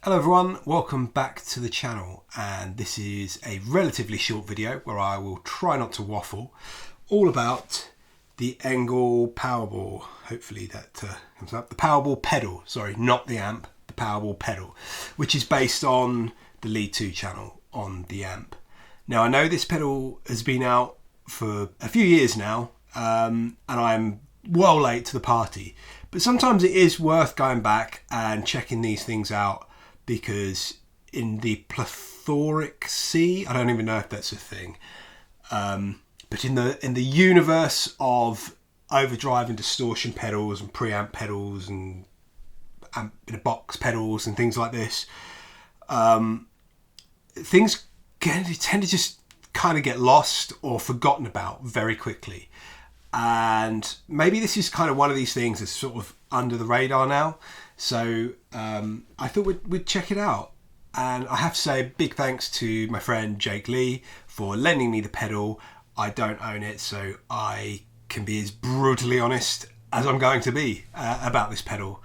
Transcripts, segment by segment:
Hello everyone, welcome back to the channel, and this is a relatively short video where I will try not to waffle, all about the ENGL Powerball. Hopefully that comes up. The Powerball pedal, sorry, not the amp, the Powerball pedal, which is based on the Lead 2 channel on the amp. Now I know this pedal has been out for a few years now, and I'm well late to the party, but sometimes it is worth going back and checking these things out, because in the plethoric sea, I don't even know if that's a thing, but in the universe of overdrive and distortion pedals and preamp pedals and amp in a box pedals and things like this, things tend to just kind of get lost or forgotten about very quickly. And maybe this is kind of one of these things that's sort of under the radar now. So I thought we'd check it out. And I have to say big thanks to my friend Jake Lee for lending me the pedal. I don't own it, so I can be as brutally honest as I'm going to be about this pedal.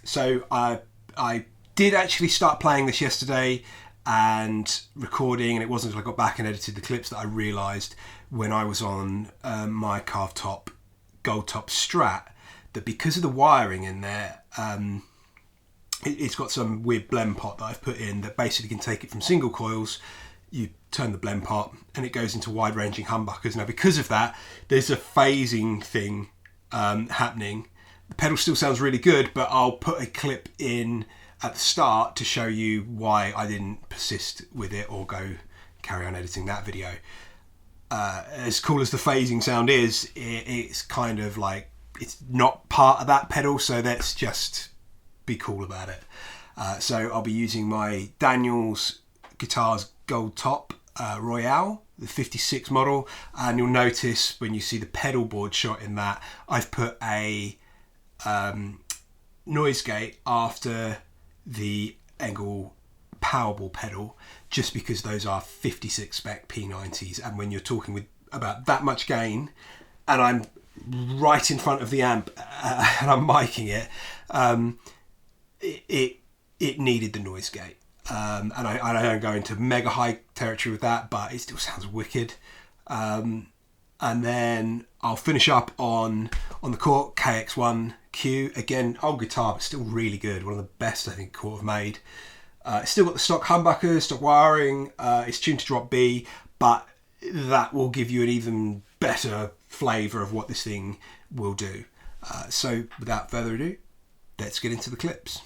So I did actually start playing this yesterday and recording, and it wasn't until I got back and edited the clips that I realised when I was on my carved top gold top Strat that because of the wiring in there, it's got some weird blend pot that I've put in that basically can take it from single coils. You turn the blend pot and it goes into wide ranging humbuckers. Now because of that, there's a phasing thing happening. The pedal still sounds really good, but I'll put a clip in at the start to show you why I didn't persist with it or go carry on editing that video. As cool as the phasing sound is, it's kind of like it's not part of that pedal, so let's just be cool about it. So I'll be using my Daniels Guitars Gold Top Royale, the 56 model, and you'll notice when you see the pedal board shot in that, I've put a noise gate after the ENGL Powerball pedal, just because those are 56 spec P90s, and when you're talking about that much gain, and I'm right in front of the amp and I'm micing it, it needed the noise gate, and I don't go into mega high territory with that, but it still sounds wicked. And then I'll finish up on the Korg KX1Q, again old guitar but still really good, one of the best I think Korg have made. It's still got the stock humbucker, stock wiring, it's tuned to drop B, but that will give you an even better flavour of what this thing will do. So without further ado, let's get into the clips.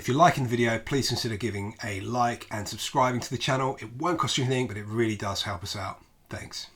If you're liking the video, please consider giving a like and subscribing to the channel. It won't cost you anything, but it really does help us out. Thanks.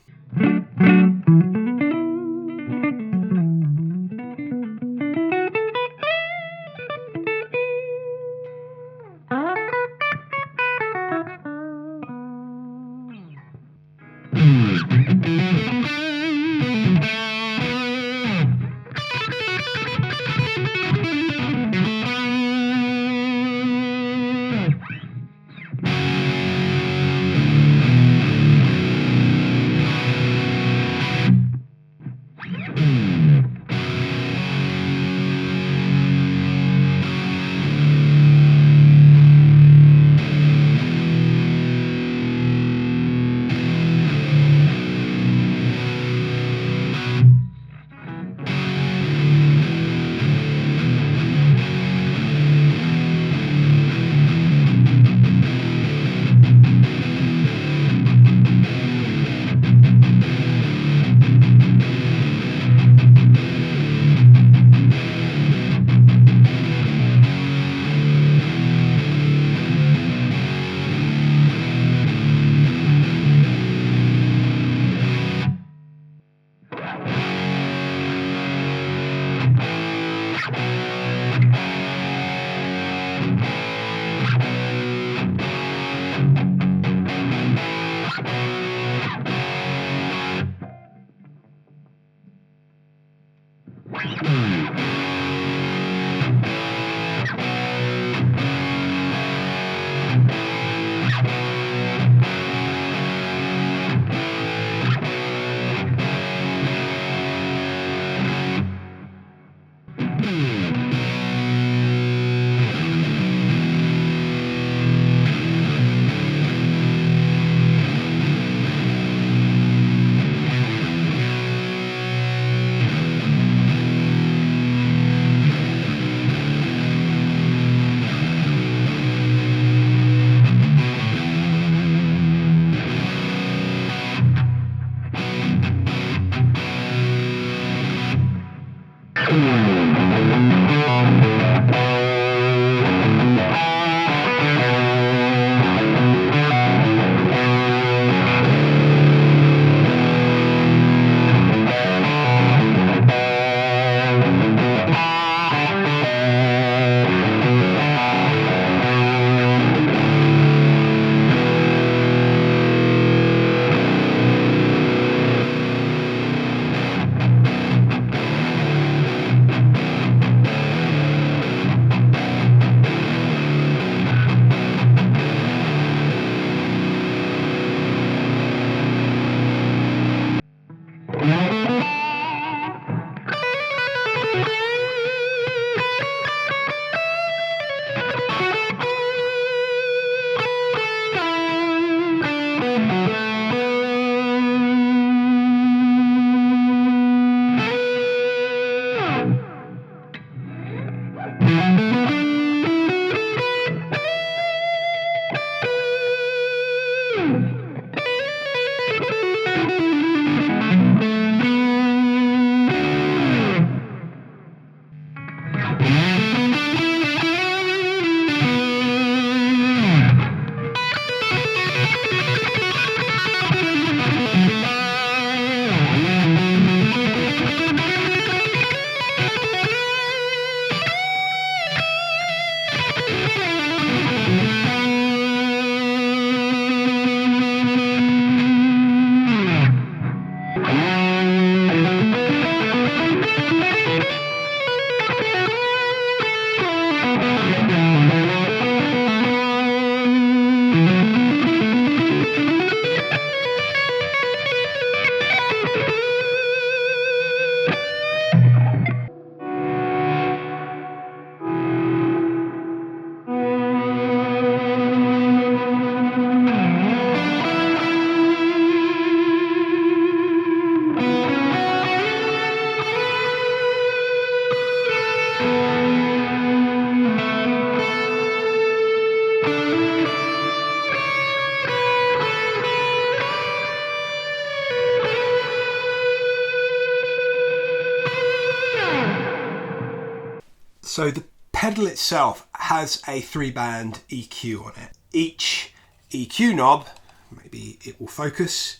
So the pedal itself has a 3-band EQ on it. Each EQ knob, maybe it will focus,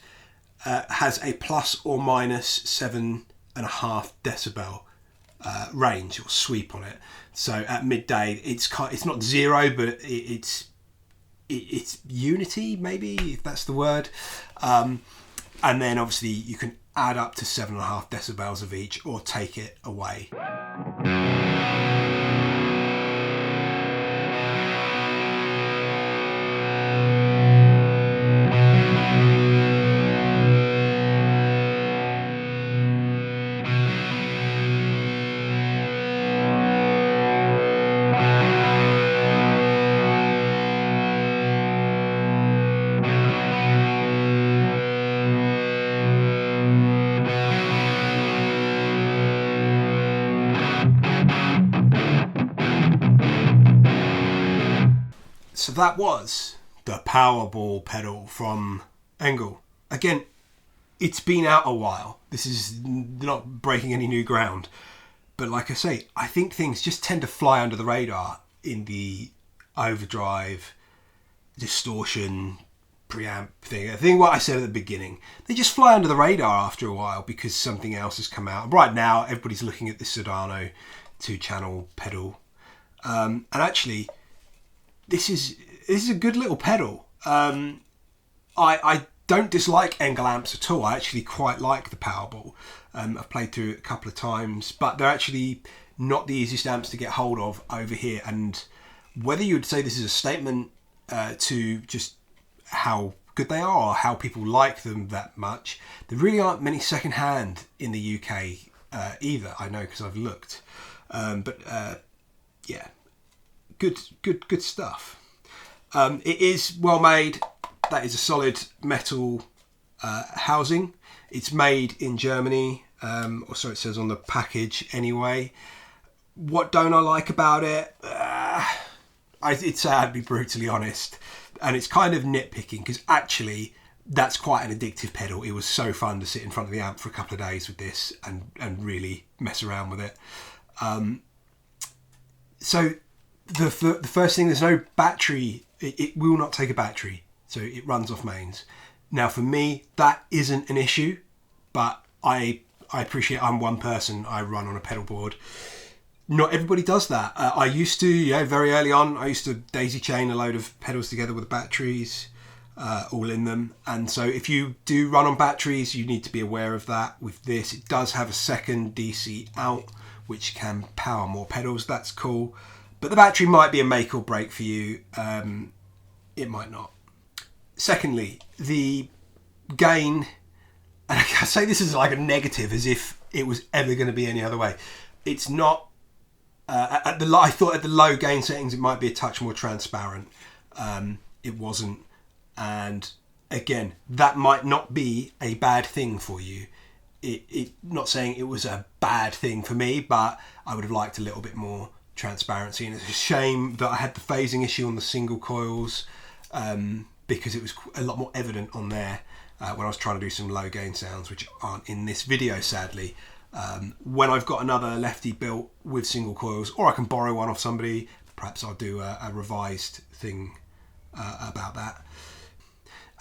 has a plus or minus 7.5 decibel range or sweep on it. So at midday, it's not zero, but it's unity, maybe, if that's the word. And then obviously you can add up to 7.5 decibels of each or take it away. So that was the Powerball pedal from ENGL. Again, it's been out a while. This is not breaking any new ground. But like I say, I think things just tend to fly under the radar in the overdrive, distortion, preamp thing. I think what I said at the beginning, they just fly under the radar after a while because something else has come out. Right now, everybody's looking at the Sedano 2-channel pedal. And actually, this is a good little pedal. I don't dislike ENGL amps at all. I actually quite like the Powerball. I've played through it a couple of times, but they're actually not the easiest amps to get hold of over here. And whether you would say this is a statement to just how good they are or how people like them that much, there really aren't many second-hand in the UK either. I know because I've looked. Yeah. Good stuff. It is well made. That is a solid metal housing. It's made in Germany, or so it says on the package anyway. What don't I like about it? I'd say I'd be brutally honest. And it's kind of nitpicking because actually that's quite an addictive pedal. It was so fun to sit in front of the amp for a couple of days with this and really mess around with it. So the first thing, there's no battery. It will not take a battery, so it runs off mains. Now for me, that isn't an issue, but I appreciate I'm one person. I run on a pedal board. Not everybody does that. I used to, very early on, I used to daisy chain a load of pedals together with batteries all in them. And so if you do run on batteries, you need to be aware of that. With this, it does have a second DC out, which can power more pedals. That's cool. But the battery might be a make or break for you. It might not. Secondly, the gain, and I say this is like a negative as if it was ever going to be any other way. It's not. I thought at the low gain settings it might be a touch more transparent. It wasn't. And again, that might not be a bad thing for you. Not saying it was a bad thing for me, but I would have liked a little bit more transparency. And it's a shame that I had the phasing issue on the single coils because it was a lot more evident on there when I was trying to do some low gain sounds, which aren't in this video, sadly. When I've got another lefty built with single coils, or I can borrow one off somebody, perhaps I'll do a revised thing about that.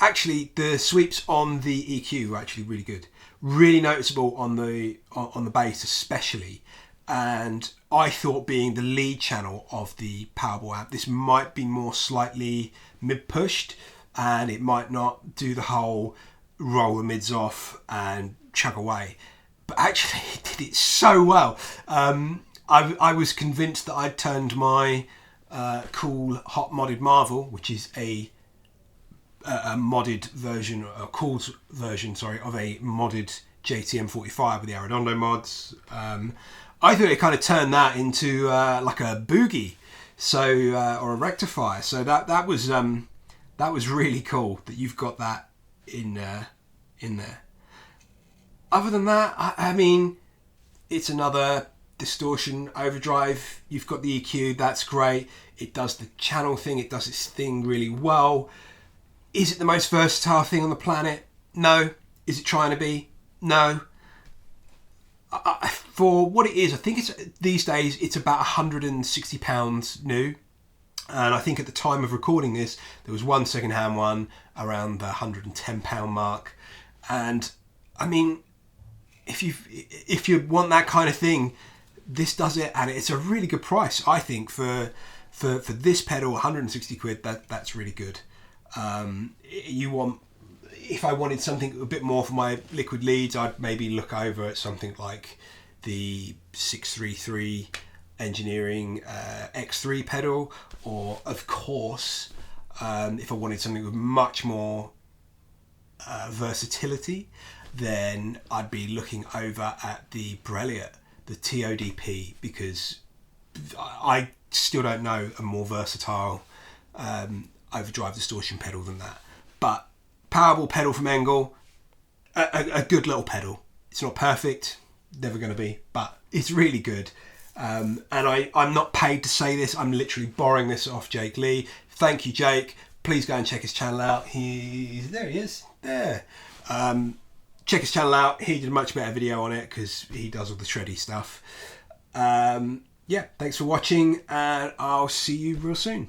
Actually, the sweeps on the EQ are actually really good, really noticeable on the bass especially. And I thought, being the lead channel of the Powerball amp, this might be more slightly mid-pushed, and it might not do the whole roll the mids off and chug away. But actually, it did it so well. I was convinced that I'd turned my Kool Hot Modded Marvel, which is a modded version, a Kool's version, sorry, of a modded JTM 45 with the Arredondo mods. I thought it kind of turned that into like a boogie, or a rectifier. So that was really cool that you've got that in there. Other than that, I mean, it's another distortion overdrive. You've got the EQ, that's great. It does the channel thing, it does its thing really well. Is it the most versatile thing on the planet? No. Is it trying to be? No. For what it is, I think these days it's about £160 new. And I think at the time of recording this, there was one second-hand one around the £110 mark. And I mean, if you want that kind of thing, this does it, and it's a really good price, I think, for this pedal. 160 quid. That's really good. If I wanted something a bit more for my liquid leads, I'd maybe look over at something like the 633 Engineering X3 pedal, or of course, if I wanted something with much more versatility, then I'd be looking over at the Borrelia, the TODP, because I still don't know a more versatile overdrive distortion pedal than that. But Powerball pedal from ENGL, a good little pedal. It's not perfect, never going to be, but it's really good. And I'm not paid to say this, I'm literally borrowing this off Jake Lee. Thank you, Jake. Please go and check his channel out. There he is, there. Check his channel out. He did a much better video on it because he does all the shreddy stuff. Yeah, thanks for watching, and I'll see you real soon.